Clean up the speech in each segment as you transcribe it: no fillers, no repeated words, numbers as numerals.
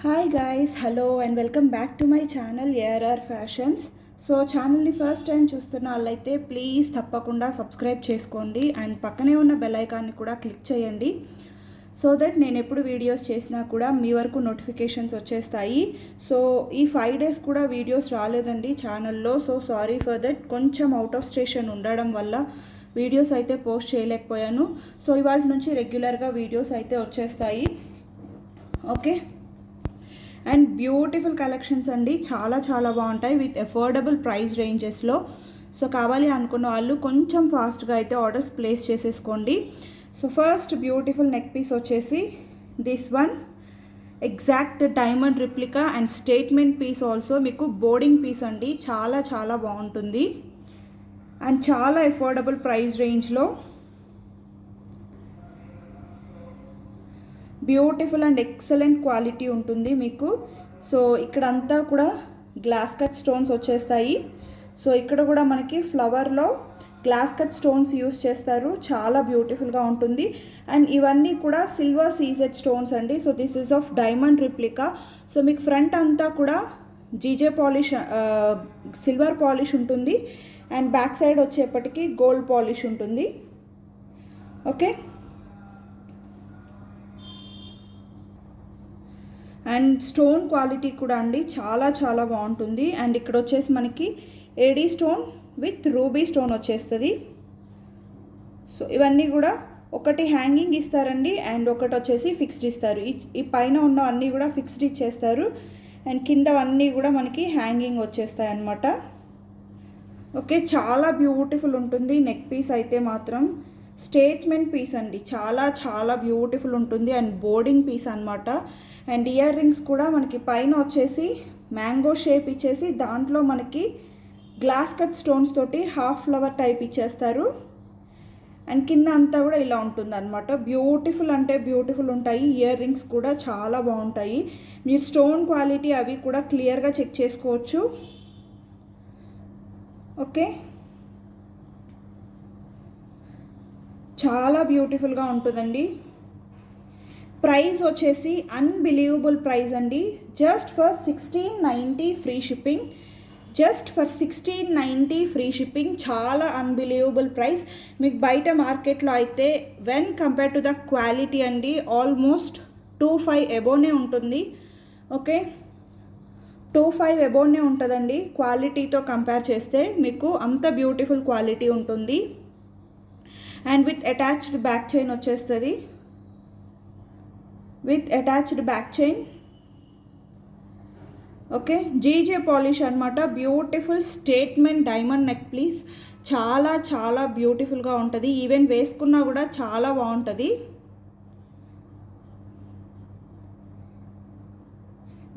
Hi guys, hello and welcome back to my channel ARR fashions. So ఛానల్ని first time చూస్తున్న వాళ్ళైతే please తప్పకుండా subscribe చేసుకోండి and పక్కనే ఉన్న బెల్ ఐకాన్ని కూడా క్లిక్ చేయండి. సో దట్ నేను ఎప్పుడు వీడియోస్ చేసినా కూడా మీ వరకు నోటిఫికేషన్స్ వచ్చేస్తాయి. సో ఈ 5 days కూడా వీడియోస్ రాలేదండి ఛానల్లో. So sorry for that. కొంచెం అవుట్ ఆఫ్ స్టేషన్ ఉండడం వల్ల వీడియోస్ అయితే పోస్ట్ చేయలేకపోయాను. సో ఇవాళ నుంచి రెగ్యులర్గా వీడియోస్ అయితే వచ్చేస్తాయి. ఓకే, అండ్ బ్యూటిఫుల్ కలెక్షన్స్ అండి, చాలా చాలా బాగుంటాయి విత్ అఫోర్డబుల్ ప్రైస్ రేంజెస్లో. సో కావాలి అనుకున్న వాళ్ళు కొంచెం ఫాస్ట్గా అయితే ఆర్డర్స్ ప్లేస్ చేసేసుకోండి. So first beautiful neck piece వచ్చేసి this one, exact diamond replica and statement piece also. మీకు బోర్డింగ్ పీస్ అండి, చాలా చాలా బాగుంటుంది అండ్ చాలా అఫోర్డబుల్ ప్రైస్ రేంజ్లో. బ్యూటిఫుల్ అండ్ ఎక్సలెంట్ క్వాలిటీ ఉంటుంది మీకు. సో ఇక్కడంతా కూడా గ్లాస్ కట్ స్టోన్స్ వచ్చేస్తాయి. సో ఇక్కడ కూడా మనకి ఫ్లవర్లో గ్లాస్ కట్ స్టోన్స్ యూస్ చేస్తారు, చాలా బ్యూటిఫుల్గా ఉంటుంది. అండ్ ఇవన్నీ కూడా సిల్వర్ సీజెడ్ స్టోన్స్ అండి. So this is of diamond replica. So మీకు ఫ్రంట్ అంతా కూడా జీజే పాలిష్, సిల్వర్ పాలిష్ ఉంటుంది అండ్ బ్యాక్ సైడ్ వచ్చేప్పటికి గోల్డ్ పాలిష్ ఉంటుంది. ఓకే, అండ్ స్టోన్ క్వాలిటీ కూడా అండి చాలా చాలా బాగుంటుంది. అండ్ ఇక్కడ వచ్చేసి మనకి AD stone with ruby stone వచ్చేస్తుంది. సో ఇవన్నీ కూడా ఒకటి హ్యాంగింగ్ ఇస్తారండి అండ్ ఒకటి వచ్చేసి ఫిక్స్డ్ ఇస్తారు. ఈ పైన ఉన్నవన్నీ కూడా ఫిక్స్డ్ ఇచ్చేస్తారు అండ్ కిందవన్నీ కూడా మనకి హ్యాంగింగ్ వచ్చేస్తాయి అన్నమాట. ఓకే, చాలా బ్యూటిఫుల్ ఉంటుంది నెక్ పీస్ అయితే మాత్రం. స్టేట్మెంట్ పీస్ అండి, చాలా చాలా బ్యూటిఫుల్ ఉంటుంది అండ్ బోర్డింగ్ పీస్ అనమాట. అండ్ ఇయర్ రింగ్స్ కూడా మనకి పైన వచ్చేసి మ్యాంగో షేప్ ఇచ్చేసి దాంట్లో మనకి గ్లాస్ కట్ స్టోన్స్ తోటి హాఫ్ ఫ్లవర్ టైప్ ఇచ్చేస్తారు అండ్ కింద అంతా కూడా ఇలా ఉంటుంది అనమాట. బ్యూటిఫుల్ అంటే బ్యూటిఫుల్ ఉంటాయి. ఇయర్ రింగ్స్ కూడా చాలా బాగుంటాయి. మీరు స్టోన్ క్వాలిటీ అవి కూడా క్లియర్గా చెక్ చేసుకోవచ్చు. ఓకే, చాలా బ్యూటిఫుల్గా ఉంటుందండి. ప్రైస్ వచ్చేసి అన్బిలీవబుల్ ప్రైస్ అండి. Just for 1690 free shipping. Just for 1690 free shipping, చాలా అన్బిలీవబుల్ ప్రైస్. మీకు బయట మార్కెట్లో అయితే when compare to the quality అండి ఆల్మోస్ట్ 25 అబోనే ఉంటుంది. ఓకే, 25 అబోనే ఉంటుందండి క్వాలిటీతో కంపేర్ చేస్తే. మీకు అంత బ్యూటిఫుల్ క్వాలిటీ ఉంటుంది and with attached back chain వచ్చేస్తుంది. With attached back chain. Okay, GJ polish అనమాట. Beautiful statement diamond neck piece, చాలా చాలా బ్యూటిఫుల్గా ఉంటుంది. ఈవెన్ వేసుకున్నా కూడా చాలా బాగుంటుంది.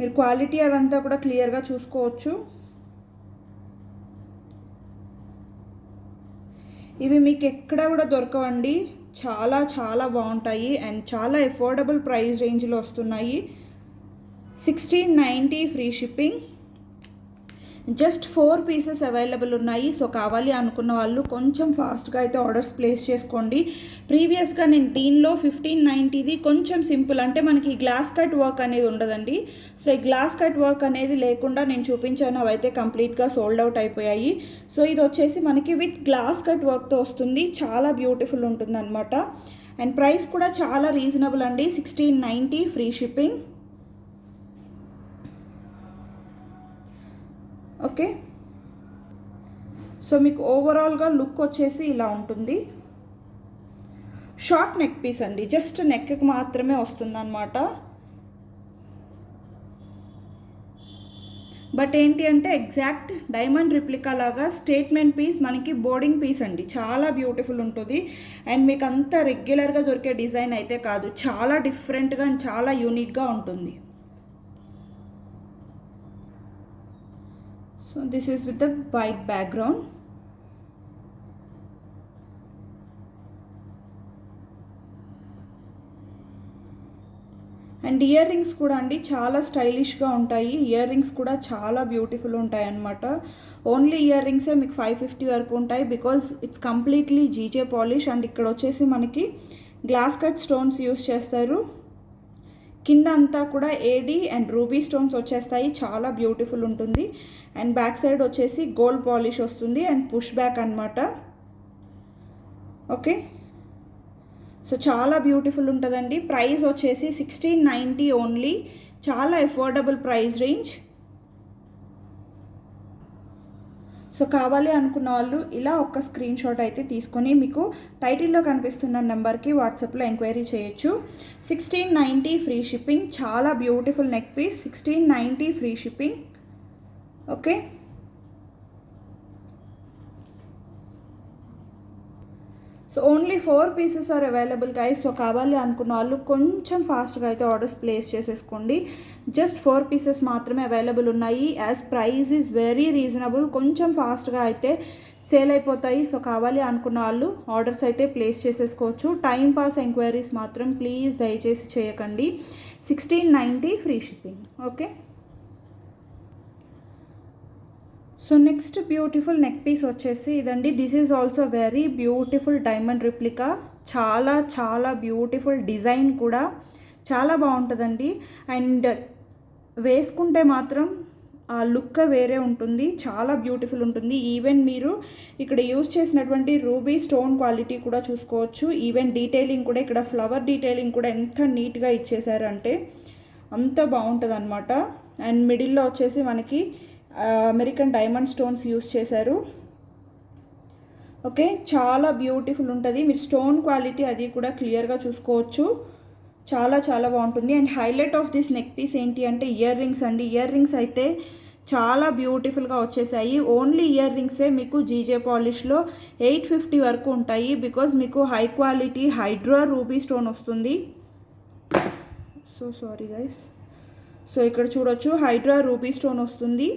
మీరు క్వాలిటీ అదంతా కూడా క్లియర్గా చూసుకోవచ్చు. ఇవి మీకు ఎక్కడ కూడా దొరకవండి, చాలా చాలా బాగుంటాయి అండ్ చాలా అఫోర్డబుల్ ప్రైస్ రేంజ్లో వస్తున్నాయి. 1690 free shipping. Just 4 pieces available ఉన్నాయి. సో కావాలి అనుకున్న వాళ్ళు కొంచెం ఫాస్ట్గా అయితే ఆర్డర్స్ ప్లేస్ చేసుకోండి. ప్రీవియస్గా నేను దీనిలో 1590ది కొంచెం సింపుల్, అంటే మనకి గ్లాస్ కట్ వర్క్ అనేది ఉండదండి. సో ఈ గ్లాస్ కట్ వర్క్ అనేది లేకుండా నేను చూపించాను, అవైతే కంప్లీట్గా సోల్డ్ అవుట్ అయిపోయాయి. సో ఇది వచ్చేసి మనకి విత్ గ్లాస్ కట్ వర్క్తో వస్తుంది, చాలా బ్యూటిఫుల్ ఉంటుంది అనమాట. అండ్ ప్రైస్ కూడా చాలా రీజనబుల్ అండి, 1690 ఫ్రీ షిప్పింగ్. ఓకే, సో మీకు ఓవరాల్గా లుక్ వచ్చేసి ఇలా ఉంటుంది. షార్ట్ నెక్ పీస్ అండి, జస్ట్ నెక్కి మాత్రమే వస్తుంది అనమాట. బట్ ఏంటి అంటే ఎగ్జాక్ట్ డైమండ్ రిప్లికా లాగా స్టేట్మెంట్ పీస్, మనకి బోర్డింగ్ పీస్ అండి, చాలా బ్యూటిఫుల్ ఉంటుంది. అండ్ మీకు అంత రెగ్యులర్గా దొరికే డిజైన్ అయితే కాదు, చాలా డిఫరెంట్గా అండ్ చాలా యూనిక్గా ఉంటుంది. So this is with the white background. And year rings కూడా అండి చాలా స్టైలిష్గా ఉంటాయి. ఇయర్ రింగ్స్ కూడా చాలా బ్యూటిఫుల్ ఉంటాయి అన్నమాట. ఓన్లీ ఇయర్ రింగ్సే మీకు 550 వరకు ఉంటాయి because it's completely GJ polish. And ఇక్కడ వచ్చేసి మనకి గ్లాస్ కట్ స్టోన్స్ యూస్ చేస్తారు. కింద అంతా కూడా ఏడీ అండ్ రూబీ స్టోన్స్ వచ్చేస్తాయి, చాలా బ్యూటిఫుల్ ఉంటుంది. అండ్ బ్యాక్ సైడ్ వచ్చేసి గోల్డ్ పాలిష్ వస్తుంది అండ్ పుష్ బ్యాక్ అనమాట. ఓకే, సో చాలా బ్యూటిఫుల్ ఉంటుందండి. ప్రైస్ వచ్చేసి 1690 ఓన్లీ, చాలా అఫోర్డబుల్ ప్రైస్ రేంజ్. సో కావాలి అనుకున్న వాళ్ళు ఇలా ఒక స్క్రీన్ షాట్ అయితే తీసుకొని మీకు టైటిల్లో కనిపిస్తున్న నెంబర్కి వాట్సాప్లో ఎంక్వైరీ చేయొచ్చు. 1690 ఫ్రీ షిప్పింగ్, చాలా beautiful neck piece, 1690 free shipping. Okay, so only 4 pieces are available guys. So కావాలి అనుకున్న వాళ్ళు కొంచెం ఫాస్ట్గా అయితే ఆర్డర్స్ ప్లేస్ చేసేసుకోండి. జస్ట్ 4 పీసెస్ మాత్రమే అవైలబుల్ ఉన్నాయి. As price is very reasonable, కొంచెం ఫాస్ట్గా అయితే సేల్ అయిపోతాయి. సో కావాలి అనుకున్న వాళ్ళు ఆర్డర్స్ అయితే ప్లేస్ చేసేసుకోవచ్చు. టైం పాస్ ఎంక్వైరీస్ మాత్రం ప్లీజ్ దయచేసి చేయకండి. 1690 free shipping. Okay, so next beautiful neck piece వచ్చేసి ఇదండి. This is also very beautiful diamond replica, చాలా చాలా బ్యూటిఫుల్ డిజైన్ కూడా చాలా బాగుంటుందండి. అండ్ వేసుకుంటే మాత్రం ఆ లుక్ వేరే ఉంటుంది, చాలా బ్యూటిఫుల్ ఉంటుంది. ఈవెన్ మీరు ఇక్కడ యూజ్ చేసినటువంటి రూబీ స్టోన్ క్వాలిటీ కూడా చూసుకోవచ్చు. ఈవెన్ డీటెయిలింగ్ కూడా, ఇక్కడ ఫ్లవర్ డీటెయిలింగ్ కూడా ఎంత నీట్గా ఇచ్చేసారు అంటే అంత బాగుంటుంది అనమాట. అండ్ మిడిల్లో వచ్చేసి మనకి అమెరికన్ డైమండ్ స్టోన్స్ యూస్ చేశారు. ఓకే, చాలా బ్యూటిఫుల్ ఉంటుంది. మీరు స్టోన్ క్వాలిటీ అది కూడా క్లియర్గా చూసుకోవచ్చు, చాలా చాలా బాగుంటుంది. And highlight of this neck piece ఏంటి అంటే ఇయర్ రింగ్స్ అండి. ఇయర్ రింగ్స్ అయితే చాలా బ్యూటిఫుల్గా వచ్చేసాయి. ఓన్లీ ఇయర్ రింగ్సే మీకు జీజే పాలిష్లో 850 వరకు ఉంటాయి. బికాజ్ మీకు high quality hydra ruby stone వస్తుంది. సో సారీ గైస్, సో ఇక్కడ చూడొచ్చు హైడ్రా రూబీ స్టోన్ వస్తుంది.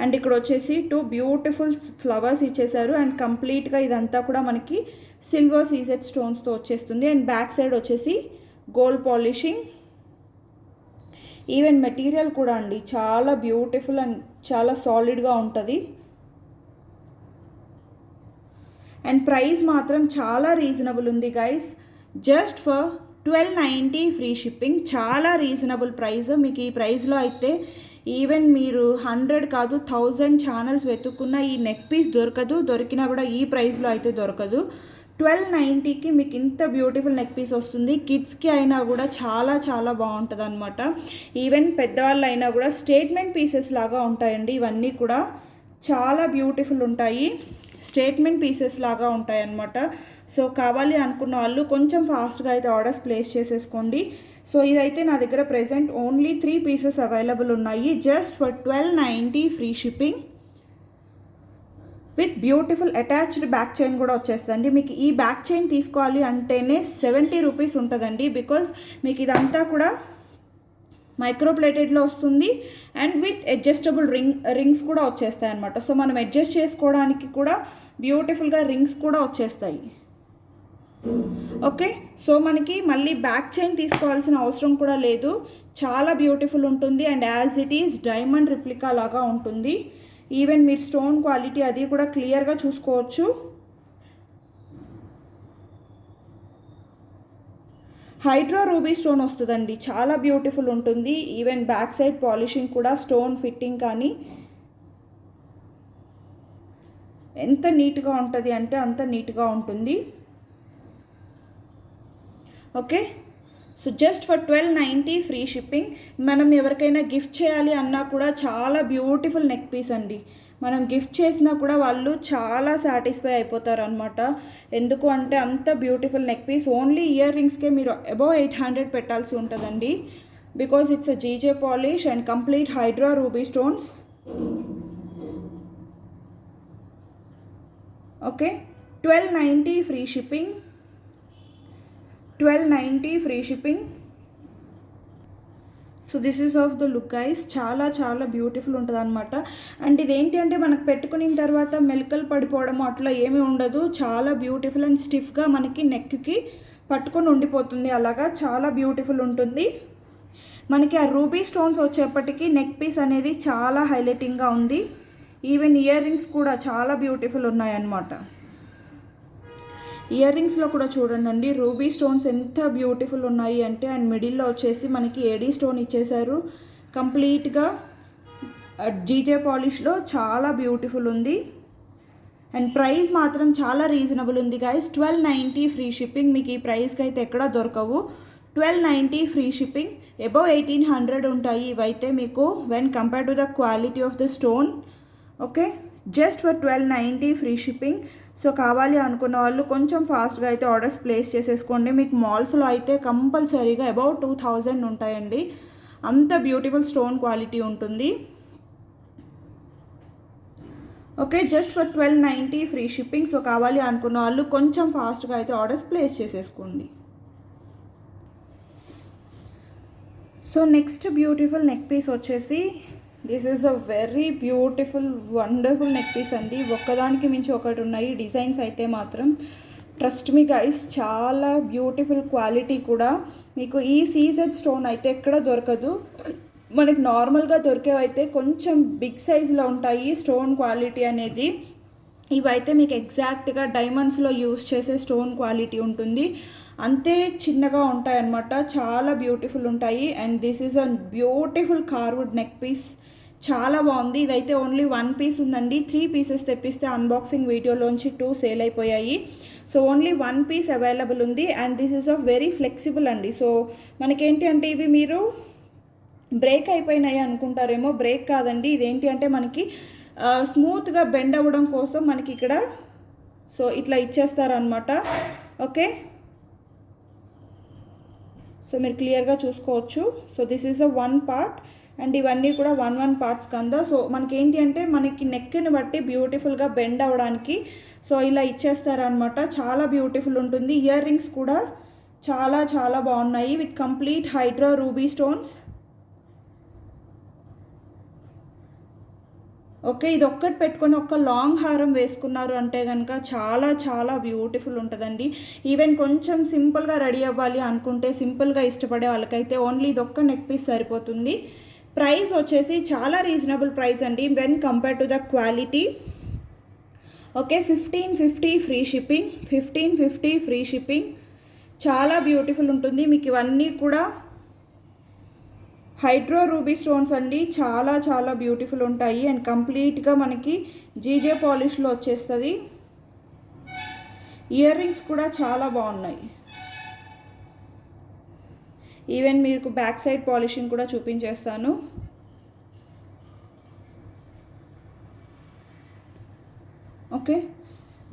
అండ్ ఇక్కడ వచ్చేసి 2 బ్యూటిఫుల్ ఫ్లవర్స్ ఇచ్చేసారు. అండ్ కంప్లీట్గా ఇదంతా కూడా మనకి సిల్వర్ సీజెడ్ స్టోన్స్తో వచ్చేస్తుంది. అండ్ బ్యాక్ సైడ్ వచ్చేసి గోల్డ్ పాలిషింగ్. ఈవెన్ మెటీరియల్ కూడా అండి చాలా బ్యూటిఫుల్ అండ్ చాలా సాలిడ్గా ఉంటుంది. అండ్ ప్రైస్ మాత్రం చాలా రీజనబుల్ ఉంది guys. Just for 1290 free shipping, చాలా రీజనబుల్ ప్రైస్. మీకు ఈ ప్రైస్లో అయితే ఈవెన్ మీరు 100 కాదు 1000 ఛానల్స్ వెతుక్కున్న ఈ నెక్ పీస్ దొరకదు. దొరికినా కూడా ఈ ప్రైస్లో అయితే దొరకదు. 1290కి మీకు ఇంత బ్యూటిఫుల్ నెక్ పీస్ వస్తుంది. కిడ్స్కి అయినా కూడా చాలా చాలా బాగుంటుంది అనమాట. ఈవెన్ పెద్దవాళ్ళు అయినా కూడా స్టేట్మెంట్ పీసెస్ లాగా ఉంటాయండి. ఇవన్నీ కూడా చాలా బ్యూటిఫుల్ ఉంటాయి, స్టేట్మెంట్ పీసెస్ లాగా ఉంటాయి అన్నమాట. సో కావాలి అనుకున్న వాళ్ళు కొంచెం ఫాస్ట్గా అయితే ఆర్డర్స్ ప్లేస్ చేసేసుకోండి. సో ఇదైతే నా దగ్గర ప్రెజెంట్ ఓన్లీ 3 పీసెస్ అవైలబుల్ ఉన్నాయి. Just for 1290 free shipping with beautiful attached back chain కూడా వచ్చేస్తుందండి. మీకు ఈ బ్యాక్ చైన్ తీసుకోవాలి అంటేనే 70 రూపీస్ ఉంటుందండి. బికాజ్ మీకు ఇదంతా కూడా మైక్రోప్లేటెడ్లో వస్తుంది. అండ్ విత్ అడ్జస్టబుల్ రింగ్స్ కూడా వచ్చేస్తాయి అన్నమాట. సో మనం అడ్జస్ట్ చేసుకోవడానికి కూడా బ్యూటిఫుల్గా రింగ్స్ కూడా వచ్చేస్తాయి. ఓకే, సో మనకి మళ్ళీ బ్యాక్ చైన్ తీసుకోవాల్సిన అవసరం కూడా లేదు, చాలా బ్యూటిఫుల్ ఉంటుంది. And as it is diamond replica లాగా ఉంటుంది. ఈవెన్ మీరు స్టోన్ క్వాలిటీ అది కూడా క్లియర్గా చూసుకోవచ్చు. హైడ్రా రూబీ స్టోన్ వస్తుందండి, చాలా బ్యూటిఫుల్ ఉంటుంది. ఈవెన్ బ్యాక్ సైడ్ పాలిషింగ్ కూడా స్టోన్ ఫిట్టింగ్ కానీ ఎంత నీట్గా ఉంటుంది అంటే అంత నీట్గా ఉంటుంది. Okay, so just for 1290 free shipping. మనం ఎవరికైనా గిఫ్ట్ చేయాలి అన్నా కూడా చాలా బ్యూటిఫుల్ నెక్ పీస్ అండి. మనం గిఫ్ట్ చేసినా కూడా వాళ్ళు చాలా సాటిస్ఫై అయిపోతారు అనమాట. ఎందుకు అంటే అంత beautiful neck piece. Only ear రింగ్స్కే మీరు అబౌవ్ 800 పెట్టాల్సి ఉంటుందండి. Because it's a GJ polish and complete hydra ruby stones. Okay, 1290 free shipping, 1290 free shipping. So this is of the look guys, చాలా చాలా బ్యూటిఫుల్ ఉంటుంది అనమాట. అండ్ ఇదేంటి అంటే మనకు పెట్టుకున్న తర్వాత మెలికలు పడిపోవడం అట్లా ఏమీ ఉండదు. చాలా బ్యూటిఫుల్ అండ్ స్టిఫ్గా మనకి నెక్కి పట్టుకొని ఉండిపోతుంది. అలాగా చాలా బ్యూటిఫుల్ ఉంటుంది. మనకి ఆ రూబీ స్టోన్స్ వచ్చేప్పటికీ నెక్ పీస్ అనేది చాలా హైలైటింగ్గా ఉంది. ఈవెన్ ఇయర్ రింగ్స్ కూడా చాలా బ్యూటిఫుల్ ఉన్నాయన్నమాట. ఇయర్ రింగ్స్లో కూడా చూడండి రూబీ స్టోన్స్ ఎంత బ్యూటిఫుల్ ఉన్నాయి అంటే, అండ్ మిడిల్లో వచ్చేసి మనకి ఏడీ స్టోన్ ఇచ్చేసారు. కంప్లీట్గా జీజే పాలిష్లో చాలా బ్యూటిఫుల్ ఉంది. అండ్ ప్రైస్ మాత్రం చాలా రీజనబుల్ ఉంది గైస్. 1290 free shipping. మీకు ఈ ప్రైస్కి అయితే ఎక్కడా దొరకవు. 1290 ఫ్రీ షిప్పింగ్. అబౌవ్ 1800 ఉంటాయి ఇవైతే మీకు when compare to the quality of the stone. Okay, just for 1290 free shipping. So కావాలి అనుకున్న వాళ్ళు కొంచెం ఫాస్ట్గా అయితే ఆర్డర్స్ ప్లేస్ చేసేసుకోండి. మీకు మాల్స్లో అయితే కంపల్సరీగా అబౌవ్ 2000 ఉంటాయండి. అంత బ్యూటిఫుల్ స్టోన్ క్వాలిటీ ఉంటుంది. Okay, just for 1290 free shipping. So కావాలి అనుకున్న వాళ్ళు కొంచెం ఫాస్ట్గా అయితే ఆర్డర్స్ ప్లేస్ చేసేసుకోండి. So next beautiful neck piece వచ్చేసి this is a very beautiful wonderful neck piece అండి. ఒక్కదానికి మించి ఒకటి ఉన్నాయి డిజైన్స్ అయితే మాత్రం. ట్రస్ట్ మీ గైస్, చాలా బ్యూటిఫుల్ క్వాలిటీ కూడా. మీకు ఈ సీజెడ్ స్టోన్ అయితే ఎక్కడ దొరకదు. మనకి నార్మల్గా దొరికేవైతే కొంచెం బిగ్ సైజులో ఉంటాయి స్టోన్ క్వాలిటీ అనేది. ఇవైతే మీకు ఎగ్జాక్ట్గా డైమండ్స్లో యూస్ చేసే స్టోన్ క్వాలిటీ ఉంటుంది. అంతే చిన్నగా ఉంటాయి అన్నమాట. చాలా బ్యూటిఫుల్ ఉంటాయి. And this is a beautiful carved neck piece. చాలా బాగుంది. ఇదైతే ఓన్లీ 1 పీస్ ఉందండి. 3 పీసెస్ తెప్పిస్తే అన్బాక్సింగ్ వీడియోలోంచి 2 సేల్ అయిపోయాయి. సో ఓన్లీ 1 పీస్ అవైలబుల్ ఉంది. And this is of very flexible అండి. సో మనకేంటి అంటే ఇవి మీరు బ్రేక్ అయిపోయినాయి అనుకుంటారేమో, బ్రేక్ కాదండి. ఇదేంటి అంటే మనకి స్మూత్గా బెండ్ అవ్వడం కోసం మనకి ఇక్కడ సో ఇట్లా ఇచ్చేస్తారనమాట. ఓకే, సో మీరు క్లియర్గా చూసుకోవచ్చు. So this is a 1 part and ఇవన్నీ కూడా 1 పార్ట్స్ కింద. సో మనకి ఏంటి అంటే మనకి నెక్ని బట్టి బ్యూటిఫుల్గా బెండ్ అవ్వడానికి సో ఇలా ఇచ్చేస్తారనమాట. చాలా బ్యూటిఫుల్ ఉంటుంది. ఇయర్ రింగ్స్ కూడా చాలా చాలా బాగున్నాయి with complete hydra ruby stones. Okay, ఇది ఒక్కటి పెట్టుకొని ఒక లాంగ్ హారం వేసుకున్నారు అంటే కనుక చాలా చాలా బ్యూటిఫుల్ ఉంటుందండి. ఈవెన్ కొంచెం సింపుల్గా రెడీ అవ్వాలి అనుకుంటే, సింపుల్గా ఇష్టపడే వాళ్ళకైతే ఓన్లీ ఇది ఒక్క నెక్ పీస్ సరిపోతుంది. ప్రైస్ వచ్చేసి చాలా రీజనబుల్ ప్రైస్ అండి when compare to the quality. Okay, 1550 free shipping. 1550 free shipping. చాలా బ్యూటిఫుల్ ఉంటుంది. మీకు ఇవన్నీ కూడా హైడ్రో రూబీ స్టోన్స్ అండి. చాలా చాలా బ్యూటిఫుల్ ఉంటాయి. అండ్ కంప్లీట్గా మనకి జీజే పాలిష్లో వచ్చేస్తుంది. ఇయర్ రింగ్స్ కూడా చాలా బాగున్నాయి. ఈవెన్ మీకు బ్యాక్ సైడ్ పాలిషింగ్ కూడా చూపించేస్తాను. ఓకే,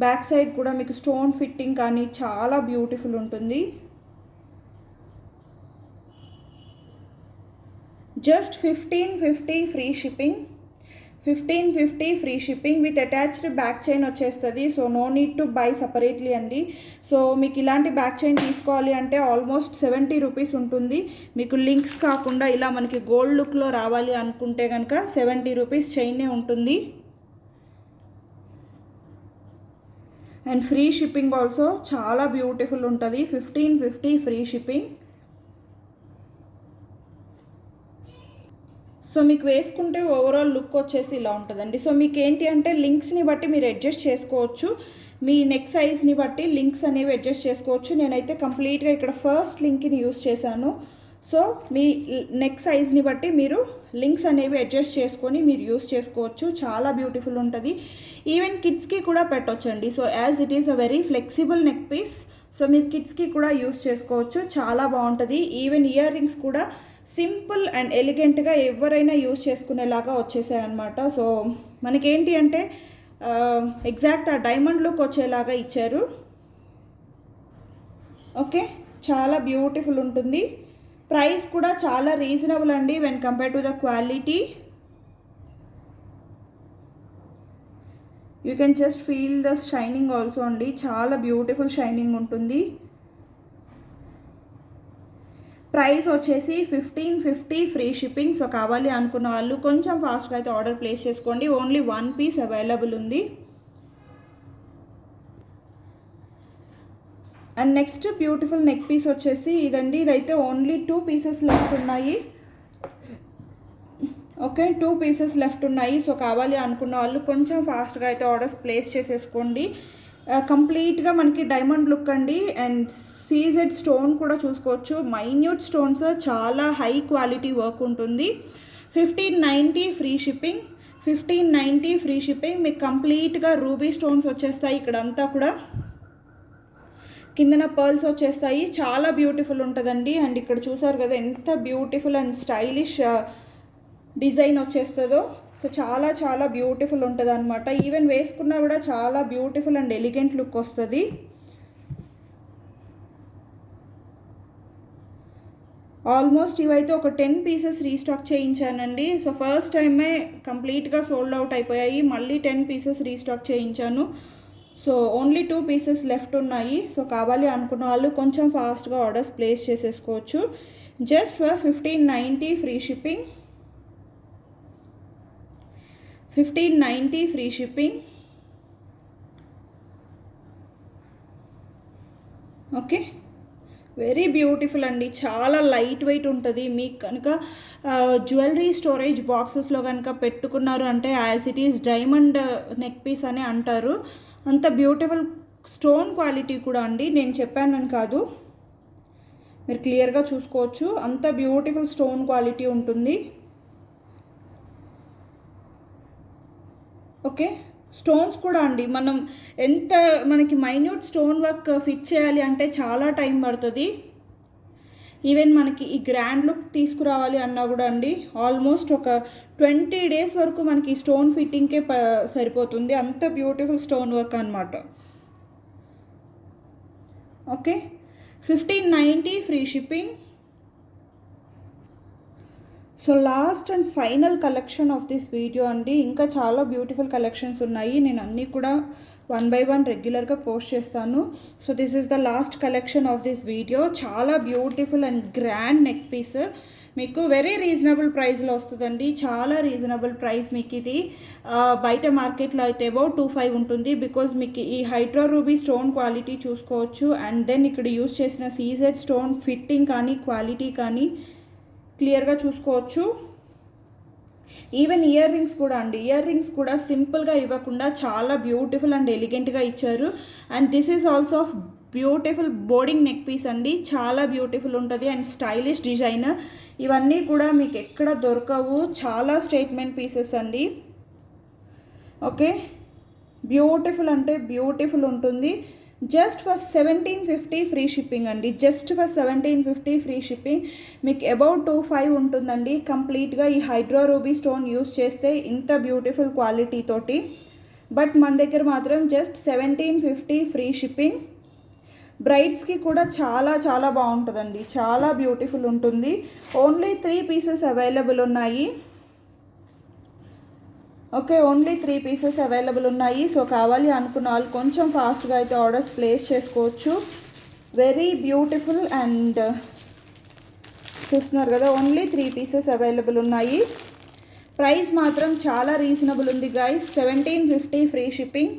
బ్యాక్ సైడ్ కూడా మీకు స్టోన్ ఫిట్టింగ్ కానీ చాలా బ్యూటిఫుల్ ఉంటుంది. Just 1550 free shipping. 1550 free shipping with attached back chain వచ్చేస్తుంది. So no need to buy separately అండి. సో మీకు ఇలాంటి బ్యాక్ చైన్ తీసుకోవాలి అంటే ఆల్మోస్ట్ 70 రూపీస్ ఉంటుంది. మీకు లింక్స్ కాకుండా ఇలా మనకి గోల్డ్ లుక్లో రావాలి అనుకుంటే కనుక 70 రూపీస్ చైనే ఉంటుంది. అండ్ ఫ్రీ షిప్పింగ్ ఆల్సో చాలా బ్యూటిఫుల్ ఉంటుంది. 1550 ఫ్రీ షిప్పింగ్. సో మీకు వేసుకుంటే ఓవరాల్ లుక్ వచ్చేసి ఇలా ఉంటుందండి. సో మీకు ఏంటి అంటే లింక్స్ని బట్టి మీరు అడ్జస్ట్ చేసుకోవచ్చు. మీ నెక్ సైజ్ని బట్టి లింక్స్ అనేవి అడ్జస్ట్ చేసుకోవచ్చు. నేనైతే కంప్లీట్గా ఇక్కడ ఫస్ట్ లింక్ని యూస్ చేశాను. సో మీ నెక్ సైజ్ని బట్టి మీరు లింక్స్ అనేవి అడ్జస్ట్ చేసుకొని మీరు యూస్ చేసుకోవచ్చు. చాలా బ్యూటిఫుల్ ఉంటుంది. ఈవెన్ కిడ్స్కి కూడా పెట్టొచ్చండి. So as it is a very flexible neck piece. So మీరు కిడ్స్కి కూడా యూస్ చేసుకోవచ్చు. చాలా బాగుంటుంది. ఈవెన్ ఇయర్ రింగ్స్ కూడా సింపుల్ అండ్ ఎలిగెంట్గా ఎవరైనా యూస్ చేసుకునేలాగా వచ్చేసాయి అన్నమాట. సో మనకేంటి అంటే ఎగ్జాక్ట్ ఆ డైమండ్ లుక్ వచ్చేలాగా ఇచ్చారు. ఓకే, చాలా బ్యూటిఫుల్ ఉంటుంది. ప్రైస్ కూడా చాలా రీజనబుల్ అండి when compare to the quality. You can just feel the shining also అండి. చాలా బ్యూటిఫుల్ షైనింగ్ ఉంటుంది. ప్రైస్ వచ్చేసి 1550 ఫ్రీ షిప్పింగ్. సో కావాలి అనుకున్న వాళ్ళు కొంచెం ఫాస్ట్గా అయితే ఆర్డర్ ప్లేస్ చేసుకోండి. ఓన్లీ 1 పీస్ అవైలబుల్ ఉంది. And next beautiful neck piece వచ్చేసి ఇదండి. ఇదైతే ఓన్లీ 2 పీసెస్ లెఫ్ట్ ఉన్నాయి. ఓకే, 2 పీసెస్ లెఫ్ట్ ఉన్నాయి. సో కావాలి అనుకున్న వాళ్ళు కొంచెం ఫాస్ట్గా అయితే ఆర్డర్స్ ప్లేస్ చేసేసుకోండి. కంప్లీట్గా మనకి డైమండ్ లుక్ అండి. అండ్ సీజెడ్ స్టోన్ కూడా చూసుకోవచ్చు, మైన్యూట్ స్టోన్స్, చాలా హై క్వాలిటీ వర్క్ ఉంటుంది. 1590 ఫ్రీ షిప్పింగ్. 1590 free shipping. మీకు కంప్లీట్గా రూబీ స్టోన్స్ వచ్చేస్తాయి ఇక్కడ అంతా కూడా, కిందన పర్ల్స్ వచ్చేస్తాయి. చాలా బ్యూటిఫుల్ ఉంటుందండి. అండ్ ఇక్కడ చూసారు కదా ఎంత బ్యూటిఫుల్ అండ్ స్టైలిష్ డిజైన్ వచ్చేస్తుందో. సో చాలా చాలా బ్యూటిఫుల్ ఉంటుంది అనమాట. ఈవెన్ వేసుకున్నా కూడా చాలా బ్యూటిఫుల్ అండ్ ఎలిగెంట్ లుక్ వస్తుంది. ఆల్మోస్ట్ ఇవైతే ఒక 10 పీసెస్ రీస్టాక్ చేయించానండి. సో ఫస్ట్ టైమే కంప్లీట్గా సోల్డ్ అవుట్ అయిపోయాయి. మళ్ళీ 10 పీసెస్ రీస్టాక్ చేయించాను. సో ఓన్లీ 2 పీసెస్ లెఫ్ట్ ఉన్నాయి. సో కావాలి అనుకున్న వాళ్ళు కొంచెం ఫాస్ట్గా ఆర్డర్స్ ప్లేస్ చేసేసుకోవచ్చు. Just for 1590 free shipping. 1590 free shipping. Okay, very beautiful అండి. చాలా లైట్ వెయిట్ ఉంటుంది. మీకు కనుక జ్యువెలరీ స్టోరేజ్ బాక్సెస్లో కనుక పెట్టుకున్నారు అంటే as it is diamond neck piece అని అంటారు. అంత బ్యూటిఫుల్ స్టోన్ క్వాలిటీ కూడా అండి, నేను చెప్పానని కాదు, మీరు క్లియర్గా చూసుకోవచ్చు. అంత బ్యూటిఫుల్ స్టోన్ క్వాలిటీ ఉంటుంది. ఓకే, స్టోన్స్ కూడా అండి మనం ఎంత మనకి మైన్యూట్ స్టోన్ వర్క్ ఫిట్ చేయాలి అంటే చాలా టైం పడుతుంది. ఈవెన్ మనకి ఈ గ్రాండ్ లుక్ తీసుకురావాలి అన్నా కూడా అండి ఆల్మోస్ట్ ఒక 20 డేస్ వరకు మనకి స్టోన్ ఫిట్టింగ్కే సరిపోతుంది. అంత బ్యూటిఫుల్ స్టోన్ వర్క్ అనమాట. Okay, 1590 free shipping. So last and final collection of this video అండి. ఇంకా చాలా బ్యూటిఫుల్ కలెక్షన్స్ ఉన్నాయి. నేను అన్నీ కూడా 1 by 1 రెగ్యులర్గా పోస్ట్ చేస్తాను. So this is the last collection of this video. చాలా beautiful and grand neck piece మీకు వెరీ రీజనబుల్ ప్రైస్లో వస్తుందండి. చాలా రీజనబుల్ ప్రైస్ మీకు ఇది. బయట మార్కెట్లో అయితే అబౌట్ 25 ఉంటుంది. బికాజ్ మీకు ఈ హైడ్రా రూబీ స్టోన్ క్వాలిటీ చూసుకోవచ్చు. అండ్ దెన్ ఇక్కడ యూజ్ చేసిన సీజెడ్ స్టోన్ ఫిట్టింగ్ కానీ క్వాలిటీ కానీ క్లియర్గా చూసుకోవచ్చు. ఈవెన్ ఇయర్ రింగ్స్ కూడా అండి, ఇయర్ రింగ్స్ కూడా సింపుల్గా ఇవ్వకుండా చాలా బ్యూటిఫుల్ అండ్ ఎలిగెంట్గా ఇచ్చారు. And this is also of beautiful boarding neck piece అండి. చాలా బ్యూటిఫుల్ ఉంటుంది అండ్ స్టైలిష్ డిజైన్. ఇవన్నీ కూడా మీకు ఎక్కడ దొరకవు. చాలా స్టేట్మెంట్ పీసెస్ అండి. ఓకే, బ్యూటిఫుల్ అంటే బ్యూటిఫుల్ ఉంటుంది. జస్ట్ ఫర్ 1750 ఫ్రీ షిప్పింగ్ అండి. Just for 1750 free shipping. మీకు అబౌట్ 25 ఉంటుందండి కంప్లీట్గా ఈ హైడ్రా రూబీ స్టోన్ యూస్ చేస్తే ఇంత బ్యూటిఫుల్ క్వాలిటీ తోటి. బట్ మన దగ్గర మాత్రం జస్ట్ 1750 ఫ్రీ షిప్పింగ్. బ్రైడ్స్కి కూడా చాలా చాలా బాగుంటుందండి. చాలా బ్యూటిఫుల్ ఉంటుంది. ఓన్లీ 3 పీసెస్ అవైలబుల్ ఉన్నాయి. ఓకే, ఓన్లీ 3 పీసెస్ అవైలబుల్ ఉన్నాయి. సో కావాలి అనుకున్న వాళ్ళు కొంచెం ఫాస్ట్గా అయితే ఆర్డర్స్ ప్లేస్ చేసుకోవచ్చు. వెరీ బ్యూటిఫుల్ అండ్ చూస్తున్నారు కదా, ఓన్లీ 3 పీసెస్ అవైలబుల్ ఉన్నాయి. ప్రైస్ మాత్రం చాలా రీజనబుల్ ఉంది guys. 1750 free shipping.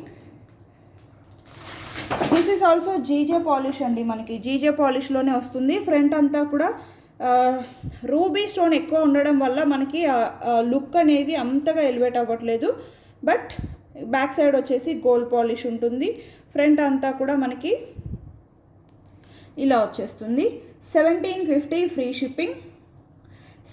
This is also GJ polish అండి. మనకి జీజే పాలిష్లోనే వస్తుంది. ఫ్రంట్ అంతా కూడా రూబీ స్టోన్ ఎక్కువ ఉండడం వల్ల మనకి లుక్ అనేది అంతగా ఎలివేట్ అవ్వట్లేదు. బట్ బ్యాక్ సైడ్ వచ్చేసి గోల్డ్ పాలిష్ ఉంటుంది. ఫ్రంట్ అంతా కూడా మనకి ఇలా వచ్చేస్తుంది. 1750 free shipping.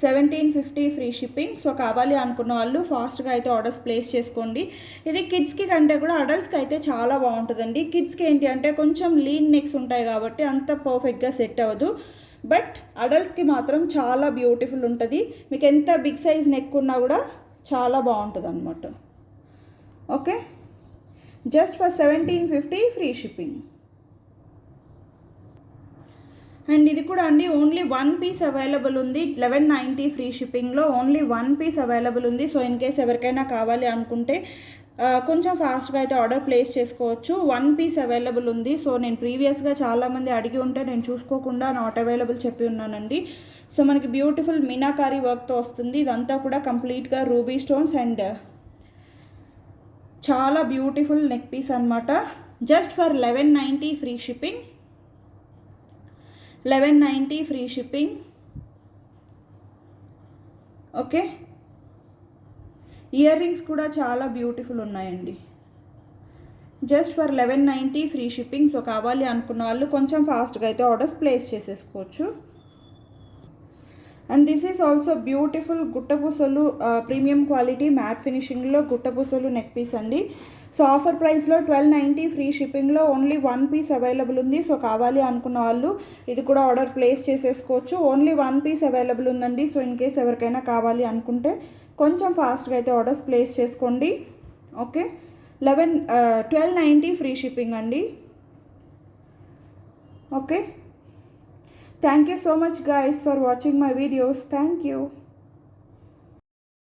1750 free shipping. So కావాలి అనుకున్న వాళ్ళు ఫాస్ట్గా అయితే ఆర్డర్స్ ప్లేస్ చేసుకోండి. ఇది కిడ్స్కి కంటే కూడా అడల్ట్స్కి అయితే చాలా బాగుంటుందండి. కిడ్స్కి ఏంటి అంటే కొంచెం లీన్ నెక్స్ ఉంటాయి కాబట్టి అంత పర్ఫెక్ట్గా సెట్ అవ్వదు. బట్ అడల్ట్స్కి మాత్రం చాలా బ్యూటిఫుల్ ఉంటుంది. మీకు ఎంత బిగ్ సైజ్ నెక్ ఉన్నా కూడా చాలా బాగుంటుంది అనమాట. Okay, just for 1750 free shipping. And ఇది కూడా అండి ఓన్లీ 1 పీస్ అవైలబుల్ ఉంది. 1190 ఫ్రీ షిప్పింగ్లో ఓన్లీ 1 పీస్ అవైలబుల్ ఉంది. సో ఇన్ కేస్ ఎవరికైనా కావాలి అనుకుంటే కొంచెం ఫాస్ట్గా అయితే ఆర్డర్ ప్లేస్ చేసుకోవచ్చు. 1 పీస్ అవైలబుల్ ఉంది. సో నేను ప్రీవియస్గా చాలామంది అడిగి ఉంటే నేను చూసుకోకుండా నాట్ అవైలబుల్ చెప్పి ఉన్నానండి. సో మనకి బ్యూటిఫుల్ మీనాకారీ వర్క్తో వస్తుంది. ఇదంతా కూడా కంప్లీట్గా రూబీ స్టోన్స్ అండ్ చాలా బ్యూటిఫుల్ నెక్ పీస్ అనమాట. Just for 1190 free shipping. 1190 free shipping. Okay, ear rings కూడా చాలా బ్యూటిఫుల్ ఉన్నాయండి. Just for 1190 free shipping. So కావాలి అనుకున్న వాళ్ళు కొంచెం ఫాస్ట్గా అయితే ఆర్డర్స్ ప్లేస్ చేసేసుకోవచ్చు. And this is also beautiful గుట్టపూసలు ప్రీమియం క్వాలిటీ మ్యాట్ ఫినిషింగ్లో గుట్టపూసలు నెక్ పీస్ అండి. సో ఆఫర్ ప్రైస్లో 1290 ఫ్రీ షిప్పింగ్లో ఓన్లీ 1 పీస్ అవైలబుల్ ఉంది. సో కావాలి అనుకున్న వాళ్ళు ఇది కూడా ఆర్డర్ ప్లేస్ చేసేసుకోవచ్చు. ఓన్లీ 1 పీస్ అవైలబుల్ ఉందండి. సో ఇన్ కేస్ ఎవరికైనా కావాలి అనుకుంటే కొంచెం ఫాస్ట్గా అయితే ఆర్డర్స్ ప్లేస్ చేసుకోండి. ఓకే, 1290 ఫ్రీ షిప్పింగ్ అండి. Okay, thank you so much guys for watching my videos. Thank you.